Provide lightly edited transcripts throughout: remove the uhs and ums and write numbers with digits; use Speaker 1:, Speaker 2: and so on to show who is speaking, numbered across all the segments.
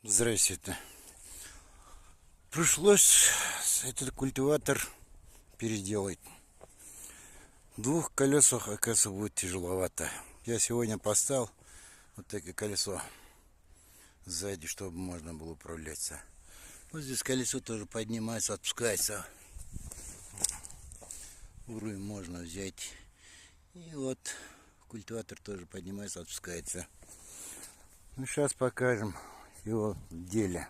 Speaker 1: Здрасте. Пришлось этот культиватор переделать. В двух колесах, оказывается, будет тяжеловато. Я сегодня поставил вот такое колесо сзади, чтобы можно было управляться. Вот здесь колесо тоже поднимается, отпускается. Уровень можно взять. И вот культиватор тоже поднимается, отпускается. Ну, сейчас покажем его в деле.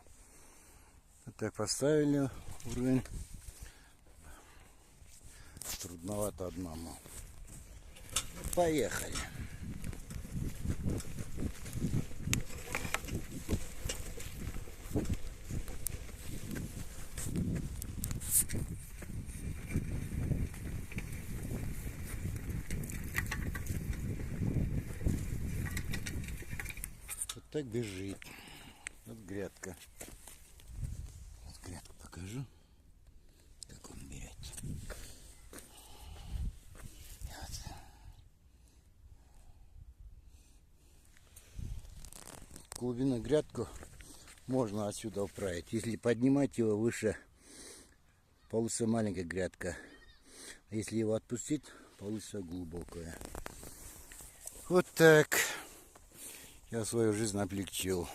Speaker 1: Вот так поставили уровень. Трудновато одному. Поехали. Вот так бежит. Вот грядка. Вот грядку покажу, как он берет. Вот. Глубину грядку можно отсюда управить. Если поднимать его выше, получится маленькая грядка. А если его отпустить, получится глубокая. Вот так я свою жизнь облегчил.